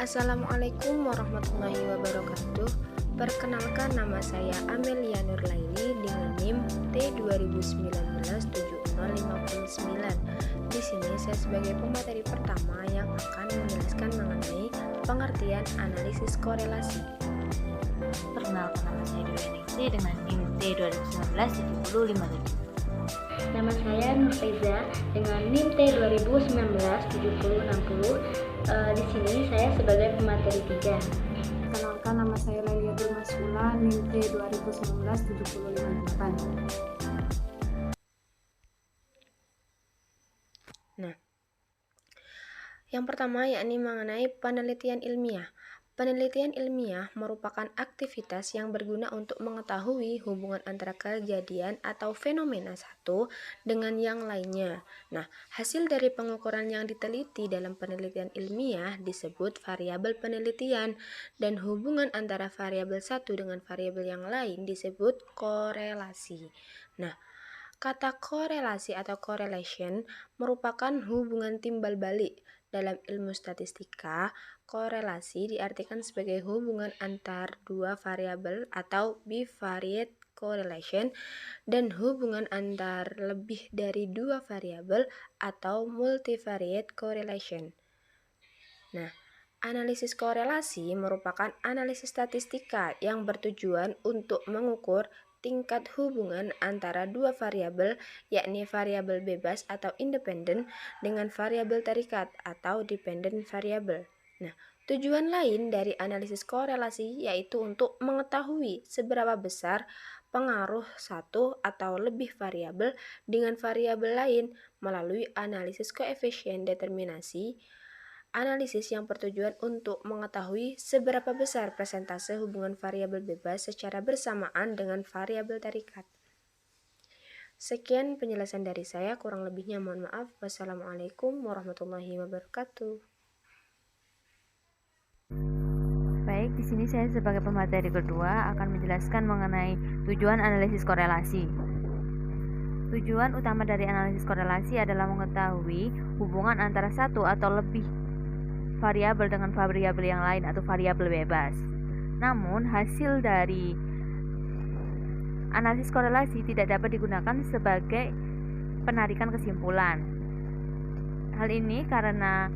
Assalamualaikum warahmatullahi wabarakatuh. Perkenalkan, nama saya Amelia Nurlaini dengan NIM T20197059. Di sini saya sebagai pemateri pertama yang akan menjelaskan mengenai pengertian analisis korelasi. Perkenalkan, nama saya Dewi dengan NIM T20197057. Nama saya Nurfeza dengan NIM T20197060. Di sini saya sebagai pemateri 3. Perkenalkan, nama saya Lailatul Masula, NIM T20197058. Nah, yang pertama yakni mengenai penelitian ilmiah. Penelitian ilmiah merupakan aktivitas yang berguna untuk mengetahui hubungan antara kejadian atau fenomena satu dengan yang lainnya. Nah, hasil dari pengukuran yang diteliti dalam penelitian ilmiah disebut variabel penelitian, dan hubungan antara variabel satu dengan variabel yang lain disebut korelasi. Nah, kata korelasi atau correlation merupakan hubungan timbal balik. Dalam ilmu statistika, korelasi diartikan sebagai hubungan antar dua variabel atau bivariate correlation, dan hubungan antar lebih dari dua variabel atau multivariate correlation. Nah, analisis korelasi merupakan analisis statistika yang bertujuan untuk mengukur tingkat hubungan antara dua variabel, yakni variabel bebas atau independen dengan variabel terikat atau dependent variable. Nah, tujuan lain dari analisis korelasi yaitu untuk mengetahui seberapa besar pengaruh satu atau lebih variabel dengan variabel lain melalui analisis koefisien determinasi. Analisis yang bertujuan untuk mengetahui seberapa besar persentase hubungan variabel bebas secara bersamaan dengan variabel terikat. Sekian penjelasan dari saya, kurang lebihnya mohon maaf. Wassalamualaikum warahmatullahi wabarakatuh. Baik, di sini saya sebagai pemateri kedua akan menjelaskan mengenai tujuan analisis korelasi. Tujuan utama dari analisis korelasi adalah mengetahui hubungan antara satu atau lebih variabel dengan variabel yang lain atau variabel bebas. Namun, hasil dari analisis korelasi tidak dapat digunakan sebagai penarikan kesimpulan. Hal ini karena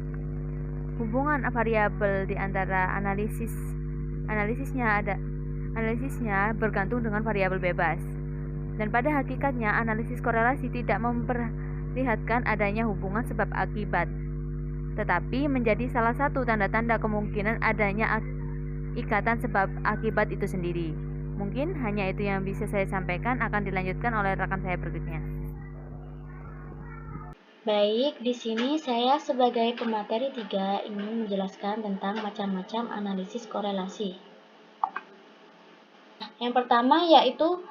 hubungan variabel di antara analisisnya bergantung dengan variabel bebas. Dan pada hakikatnya analisis korelasi tidak memperlihatkan adanya hubungan sebab akibat, tetapi menjadi salah satu tanda-tanda kemungkinan adanya ikatan sebab akibat itu sendiri. Mungkin hanya itu yang bisa saya sampaikan, akan dilanjutkan oleh rekan saya berikutnya. Baik, di sini saya sebagai pemateri 3 ingin menjelaskan tentang macam-macam analisis korelasi. Yang pertama yaitu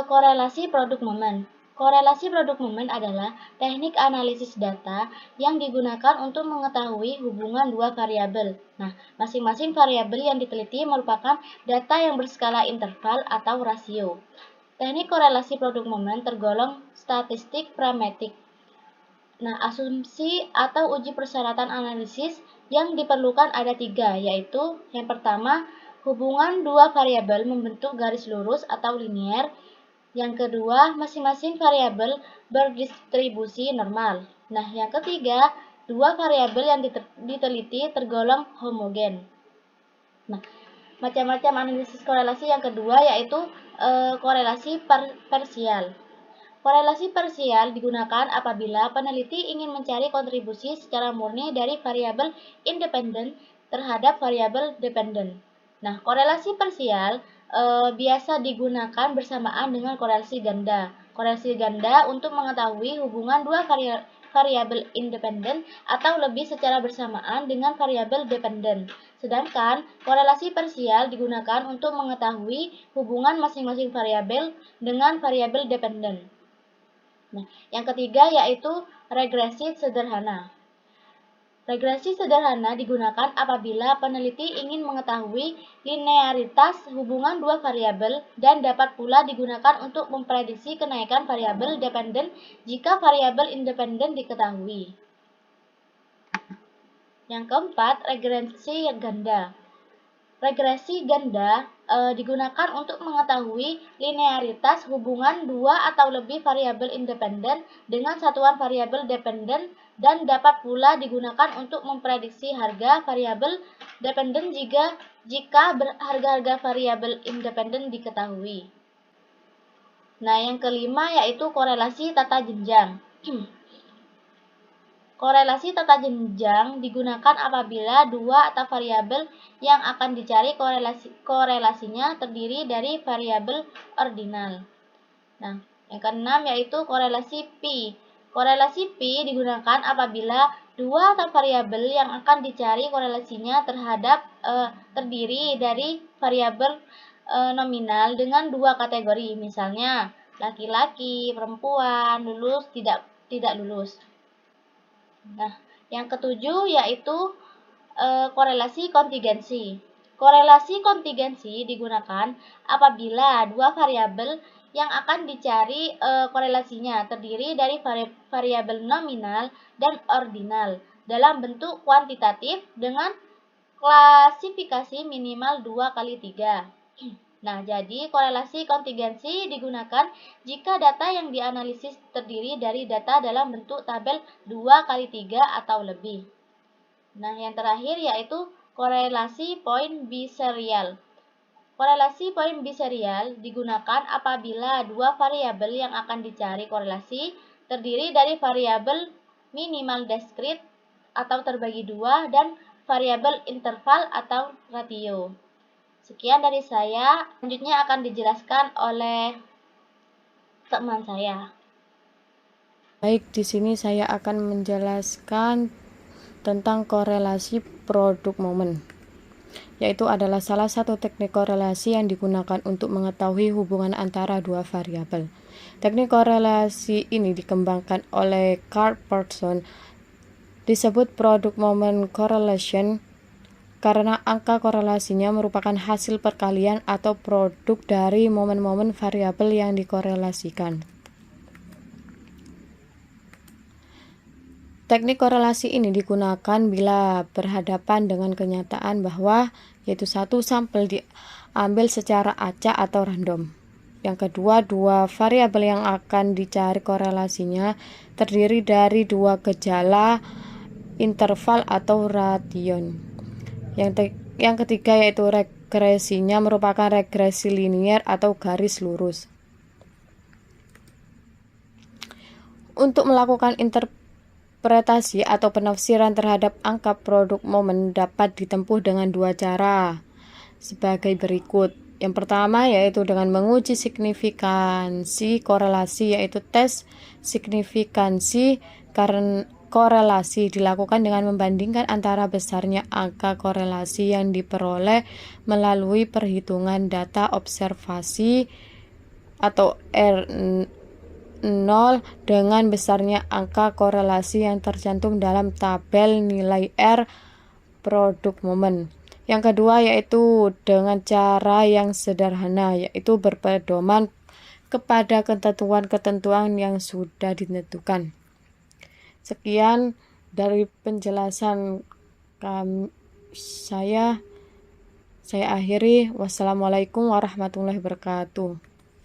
korelasi produk momen. Korelasi produk momen adalah teknik analisis data yang digunakan untuk mengetahui hubungan dua variabel. Nah, masing-masing variabel yang diteliti merupakan data yang berskala interval atau rasio. Teknik korelasi produk momen tergolong statistik pragmatik. Nah, asumsi atau uji persyaratan analisis yang diperlukan ada 3, yaitu yang pertama, hubungan dua variabel membentuk garis lurus atau linier. Yang kedua, masing-masing variabel berdistribusi normal. Nah, yang ketiga, dua variabel yang diteliti tergolong homogen. Nah, macam-macam analisis korelasi yang kedua yaitu korelasi parsial. Korelasi parsial digunakan apabila peneliti ingin mencari kontribusi secara murni dari variabel independen terhadap variabel dependen. Nah, korelasi parsial biasa digunakan bersamaan dengan korelasi ganda. Korelasi ganda untuk mengetahui hubungan dua variabel independen atau lebih secara bersamaan dengan variabel dependen. Sedangkan korelasi parsial digunakan untuk mengetahui hubungan masing-masing variabel dengan variabel dependen. Nah, yang ketiga yaitu regresi sederhana. Regresi sederhana digunakan apabila peneliti ingin mengetahui linearitas hubungan dua variabel dan dapat pula digunakan untuk memprediksi kenaikan variabel dependen jika variabel independen diketahui. Yang keempat, regresi ganda. Regresi ganda digunakan untuk mengetahui linearitas hubungan dua atau lebih variabel independen dengan satuan variabel dependen dan dapat pula digunakan untuk memprediksi harga variabel dependen jika harga-harga variabel independen diketahui. Nah, yang kelima yaitu korelasi tata jenjang. Korelasi tata jenjang digunakan apabila dua atau variabel yang akan dicari korelasinya terdiri dari variabel ordinal. Nah, yang keenam yaitu korelasi pi. Korelasi pi digunakan apabila dua atau variabel yang akan dicari korelasinya terdiri dari variabel nominal dengan dua kategori, misalnya laki-laki, perempuan, lulus, tidak lulus. Nah, yang ketujuh yaitu korelasi kontingensi. Korelasi kontingensi digunakan apabila dua variabel yang akan dicari korelasinya terdiri dari variabel nominal dan ordinal dalam bentuk kuantitatif dengan klasifikasi minimal 2x3. Nah, jadi korelasi kontingensi digunakan jika data yang dianalisis terdiri dari data dalam bentuk tabel 2x3 atau lebih. Nah, yang terakhir yaitu korelasi point biserial. Korelasi point biserial digunakan apabila dua variabel yang akan dicari korelasi terdiri dari variabel minimal diskrit atau terbagi dua dan variabel interval atau ratio. Sekian dari saya, selanjutnya akan dijelaskan oleh teman saya. Baik, di sini saya akan menjelaskan tentang korelasi produk momen, yaitu adalah salah satu teknik korelasi yang digunakan untuk mengetahui hubungan antara dua variabel. Teknik korelasi ini dikembangkan oleh Carl Pearson, disebut product moment correlation karena angka korelasinya merupakan hasil perkalian atau produk dari momen-momen variabel yang dikorelasikan. Teknik korelasi ini digunakan bila berhadapan dengan kenyataan bahwa yaitu satu sampel diambil secara acak atau random. Yang kedua, dua variabel yang akan dicari korelasinya terdiri dari dua gejala, interval atau ration. Yang ketiga yaitu regresinya merupakan regresi linier atau garis lurus. Untuk melakukan interpretasi atau penafsiran terhadap angka produk momen dapat ditempuh dengan dua cara sebagai berikut. Yang pertama yaitu dengan menguji signifikansi korelasi, yaitu tes signifikansi karena korelasi dilakukan dengan membandingkan antara besarnya angka korelasi yang diperoleh melalui perhitungan data observasi atau R0 dengan besarnya angka korelasi yang tercantum dalam tabel nilai R produk momen. Yang kedua yaitu dengan cara yang sederhana, yaitu berpedoman kepada ketentuan-ketentuan yang sudah ditentukan. Sekian dari penjelasan saya akhiri. Wassalamualaikum warahmatullahi wabarakatuh.